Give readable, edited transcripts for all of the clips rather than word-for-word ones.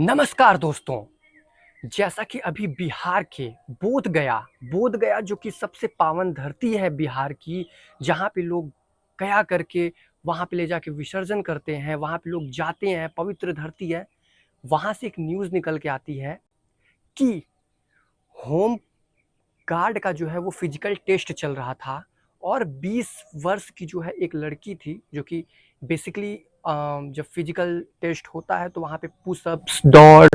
नमस्कार दोस्तों। जैसा कि अभी बिहार के बोध गया जो कि सबसे पावन धरती है बिहार की, जहाँ पे लोग गया करके वहाँ पे ले जाके विसर्जन करते हैं, वहाँ पे लोग जाते हैं, पवित्र धरती है। वहाँ से एक न्यूज़ निकल के आती है कि होम गार्ड का जो है वो फिजिकल टेस्ट चल रहा था और 20 वर्ष की जो है एक लड़की थी, जो कि बेसिकली जब फिजिकल टेस्ट होता है तो वहाँ पे पुशअप्स, दौड़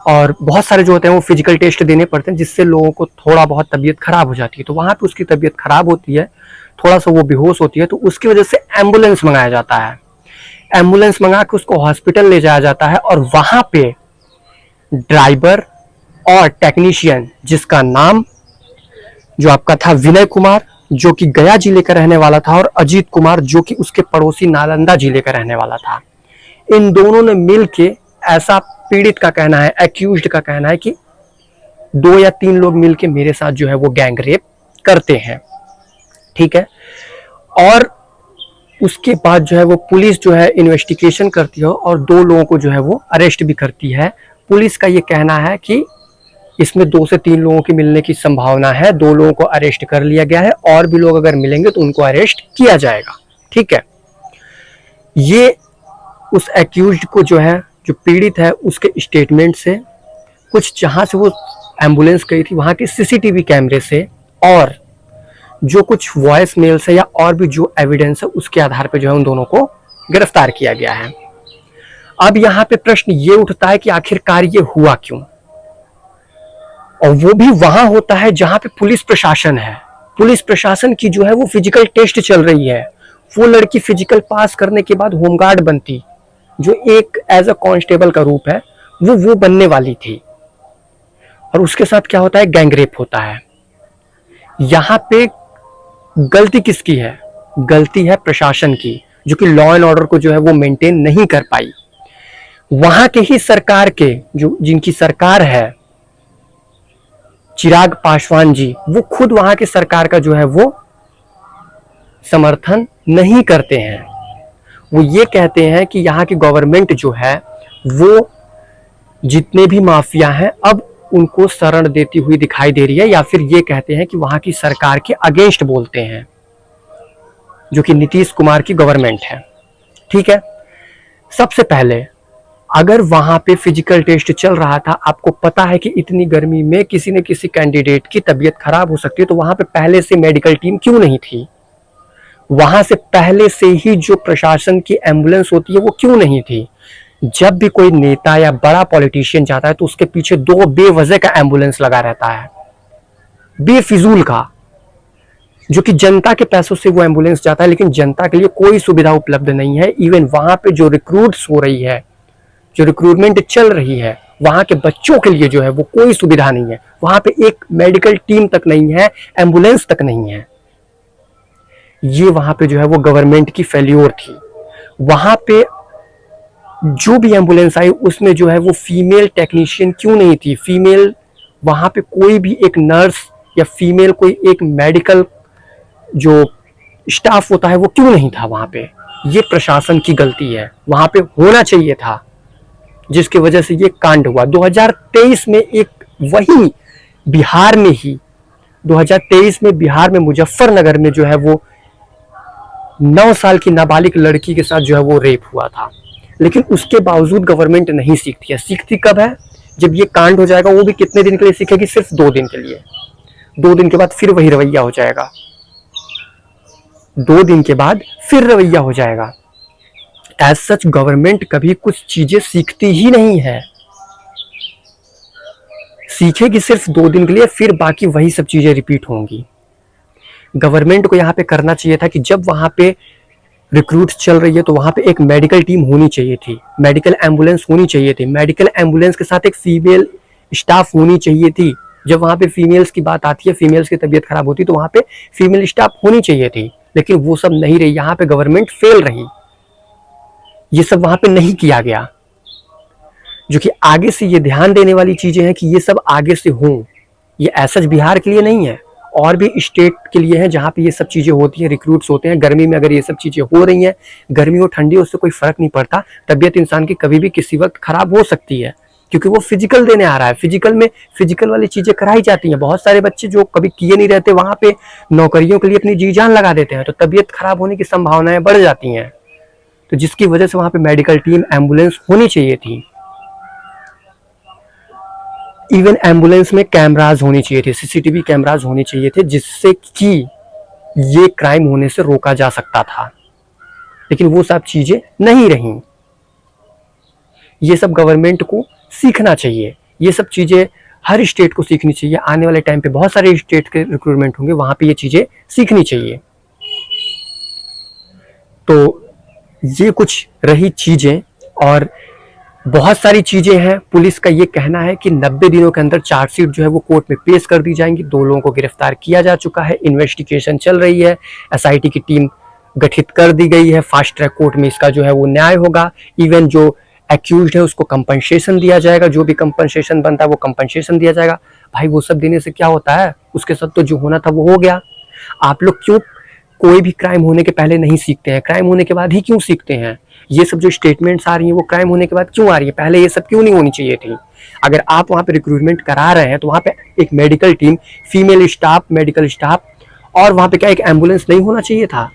और बहुत सारे जो होते हैं वो फिजिकल टेस्ट देने पड़ते हैं, जिससे लोगों को थोड़ा बहुत तबीयत खराब हो जाती है। तो वहाँ पे उसकी तबीयत खराब होती है, थोड़ा सा वो बेहोश होती है, तो उसकी वजह से एम्बुलेंस मंगाया जाता है। एम्बुलेंस मंगा के उसको हॉस्पिटल ले जाया जाता है और वहाँ पे ड्राइवर और टेक्नीशियन, जिसका नाम जो आपका था विनय कुमार, जो कि गया जिले का रहने वाला था, और अजीत कुमार, जो कि उसके पड़ोसी नालंदा जिले का रहने वाला था, इन दोनों ने मिल के, ऐसा पीड़ित का कहना है, एक्यूज्ड का कहना है कि 2 या 3 लोग मिलके मेरे साथ जो है वो गैंग रेप करते हैं। ठीक है। और उसके बाद जो है वो पुलिस जो है इन्वेस्टिगेशन करती है और 2 लोगों को जो है वो अरेस्ट भी करती है। पुलिस का ये कहना है कि इसमें 2 से 3 लोगों की मिलने की संभावना है। 2 लोगों को अरेस्ट कर लिया गया है, और भी लोग अगर मिलेंगे तो उनको अरेस्ट किया जाएगा। ठीक है। ये उस एक्यूज्ड को जो है, जो पीड़ित है, उसके स्टेटमेंट से, कुछ जहां से वो एम्बुलेंस गई थी वहां के सीसीटीवी कैमरे से, और जो कुछ वॉइस मेल से या और भी जो एविडेंस है उसके आधार पे जो है उन दोनों को गिरफ्तार किया गया है। अब यहाँ पे प्रश्न ये उठता है कि आखिरकार ये हुआ क्यों, और वो भी वहां होता है जहां पे पुलिस प्रशासन है। पुलिस प्रशासन की जो है वो फिजिकल टेस्ट चल रही है। वो लड़की फिजिकल पास करने के बाद होमगार्ड बनती, जो एक एज अ कांस्टेबल का रूप है, वो बनने वाली थी। और उसके साथ क्या होता है, गैंग रेप होता है। यहाँ पे गलती किसकी है? गलती है प्रशासन की, जो कि लॉ एंड ऑर्डर को जो है वो मेंटेन नहीं कर पाई। वहां के ही सरकार के, जो जिनकी सरकार है, चिराग पासवान जी, वो खुद वहां के सरकार का जो है वो समर्थन नहीं करते हैं। वो ये कहते हैं कि यहाँ की गवर्नमेंट जो है वो जितने भी माफिया हैं अब उनको शरण देती हुई दिखाई दे रही है, या फिर ये कहते हैं कि वहां की सरकार के अगेंस्ट बोलते हैं, जो कि नीतीश कुमार की गवर्नमेंट है। ठीक है। सबसे पहले, अगर वहां पे फिजिकल टेस्ट चल रहा था, आपको पता है कि इतनी गर्मी में किसी न किसी कैंडिडेट की तबीयत खराब हो सकती है, तो वहां पे पहले से मेडिकल टीम क्यों नहीं थी? वहां से पहले से ही जो प्रशासन की एम्बुलेंस होती है वो क्यों नहीं थी? जब भी कोई नेता या बड़ा पॉलिटिशियन जाता है तो उसके पीछे 2 बेवजह का एम्बुलेंस लगा रहता है, बेफिजूल का, जो कि जनता के पैसों से वो एम्बुलेंस जाता है, लेकिन जनता के लिए कोई सुविधा उपलब्ध नहीं है। इवन वहां पे जो रिक्रूट्स हो रही है, जो रिक्रूटमेंट चल रही है, वहां के बच्चों के लिए जो है वो कोई सुविधा नहीं है। वहां पे एक मेडिकल टीम तक नहीं है, एम्बुलेंस तक नहीं है। ये वहां पे जो है वो गवर्नमेंट की फेल्योर थी। वहां पे जो भी एम्बुलेंस आई उसमें जो है वो फीमेल टेक्नीशियन क्यों नहीं थी? फीमेल वहां पे कोई भी एक नर्स या फीमेल कोई एक मेडिकल जो स्टाफ होता है वो क्यों नहीं था वहां पे? ये प्रशासन की गलती है। वहां पे होना चाहिए था, जिसकी वजह से ये कांड हुआ। 2023 में एक वही बिहार में ही 2023 में बिहार में मुजफ्फरनगर में जो है वो 9 साल की नाबालिग लड़की के साथ जो है वो रेप हुआ था। लेकिन उसके बावजूद गवर्नमेंट नहीं सीखती है। सीखती कब है? जब ये कांड हो जाएगा। वो भी कितने दिन के लिए सीखेगी? सिर्फ 2 दिन के लिए। 2 दिन के बाद फिर वही रवैया हो जाएगा। 2 दिन के बाद फिर रवैया हो जाएगा। एज सच गवर्नमेंट कभी कुछ चीजें सीखती ही नहीं है। सीखेगी सिर्फ 2 दिन के लिए, फिर बाकी वही सब चीजें रिपीट होंगी। गवर्नमेंट को यहाँ पे करना चाहिए था कि जब वहां पे रिक्रूट चल रही है तो वहां पे एक मेडिकल टीम होनी चाहिए थी, मेडिकल एम्बुलेंस होनी चाहिए थी, मेडिकल एम्बुलेंस के साथ एक फीमेल स्टाफ होनी चाहिए थी। जब वहां पे फीमेल्स की बात आती है, फीमेल्स की तबीयत खराब होती है, तो वहां पे फीमेल स्टाफ होनी चाहिए थी, लेकिन वो सब नहीं रही। यहाँ पे गवर्नमेंट फेल रही। ये सब वहां पे नहीं किया गया, जो कि आगे से ये ध्यान देने वाली चीजें हैं कि ये सब आगे से हों। ये ऐसा बिहार के लिए नहीं है, और भी स्टेट के लिए है जहाँ पे ये सब चीजें होती हैं, रिक्रूट्स होते हैं। गर्मी में अगर ये सब चीजें हो रही हैं, गर्मी हो ठंडी, उससे कोई फर्क नहीं पड़ता। तबीयत इंसान की कभी भी किसी वक्त खराब हो सकती है, क्योंकि वो फिजिकल देने आ रहा है। फिजिकल में फिजिकल वाली चीजें कराई जाती हैं। बहुत सारे बच्चे जो कभी किए नहीं रहते वहां पे नौकरियों के लिए अपनी जी जान लगा देते हैं, तो तबीयत खराब होने की संभावनाएं बढ़ जाती हैं। तो जिसकी वजह से वहां पे मेडिकल टीम, एम्बुलेंस होनी चाहिए थी। इवन एम्बुलेंस में कैमराज होनी चाहिए थे, सीसीटीवी कैमराज होने चाहिए थे, जिससे कि ये क्राइम होने से रोका जा सकता था। लेकिन वो सब चीजें नहीं रहीं। ये सब गवर्नमेंट को सीखना चाहिए। ये सब चीजें हर स्टेट को सीखनी चाहिए। आने वाले टाइम पे बहुत सारे स्टेट के रिक्रूटमेंट होंगे, वहां पे ये चीजें सीखनी चाहिए। तो ये कुछ रही चीजें, और बहुत सारी चीजें हैं। पुलिस का ये कहना है कि 90 दिनों के अंदर चार्जशीट जो है वो कोर्ट में पेश कर दी जाएंगी। 2 लोगों को गिरफ्तार किया जा चुका है, इन्वेस्टिगेशन चल रही है, एसआईटी की टीम गठित कर दी गई है। फास्ट ट्रैक कोर्ट में इसका जो है वो न्याय होगा। इवन जो एक्यूज्ड है उसको कंपनसेशन दिया जाएगा, जो भी कंपनसेशन बनता है वो कंपनसेशन दिया जाएगा। भाई वो सब देने से क्या होता है, उसके साथ तो जो होना था वो हो गया। आप लोग क्यों कोई भी क्राइम होने के पहले नहीं सीखते हैं, क्राइम होने के बाद ही क्यों सीखते हैं? ये सब जो स्टेटमेंट्स आ रही हैं वो क्राइम होने के बाद क्यों आ रही है? पहले ये सब क्यों नहीं होनी चाहिए थी? अगर आप वहां पे रिक्रूटमेंट करा रहे हैं तो वहां पे एक medical team, female staff, medical staff, और वहां पे क्या एक एम्बुलेंस नहीं होना चाहिए था?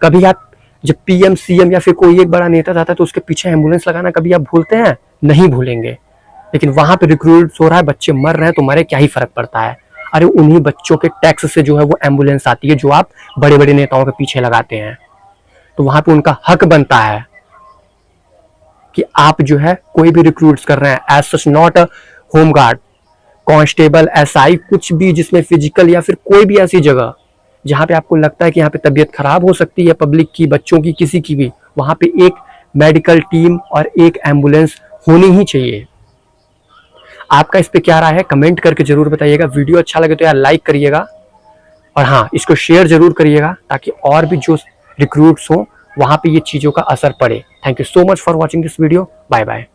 कभी आप जब पीएम, सीएम या फिर कोई एक बड़ा नेता जाता है तो उसके पीछे एम्बुलेंस लगाना कभी आप भूलते हैं? नहीं भूलेंगे। लेकिन वहां पे रिक्रूट हो रहा है, बच्चे मर रहे हैं, तो मरे, क्या ही फर्क पड़ता है? अरे उन्हीं बच्चों के टैक्स से जो है वो एम्बुलेंस आती है, जो आप बड़े बड़े नेताओं के पीछे लगाते हैं। तो वहां पे उनका हक बनता है कि आप जो है कोई भी रिक्रूट्स कर रहे हैं, as such not a home guard, constable, SI, कुछ भी जिसमें फिजिकल या फिर कोई भी ऐसी जगह जहां पे आपको लगता है कि यहाँ पे तबीयत खराब हो सकती है पब्लिक की, बच्चों की, किसी की भी, वहां पे एक मेडिकल टीम और एक एम्बुलेंस होनी ही चाहिए। आपका इस पे क्या राय है, कमेंट करके जरूर बताइएगा। वीडियो अच्छा लगे तो यार लाइक करिएगा, और हाँ, इसको शेयर जरूर करिएगा ताकि और भी जो रिक्रूट्स हो वहां पे ये चीजों का असर पड़े। Thank you so much for watching this video. Bye bye.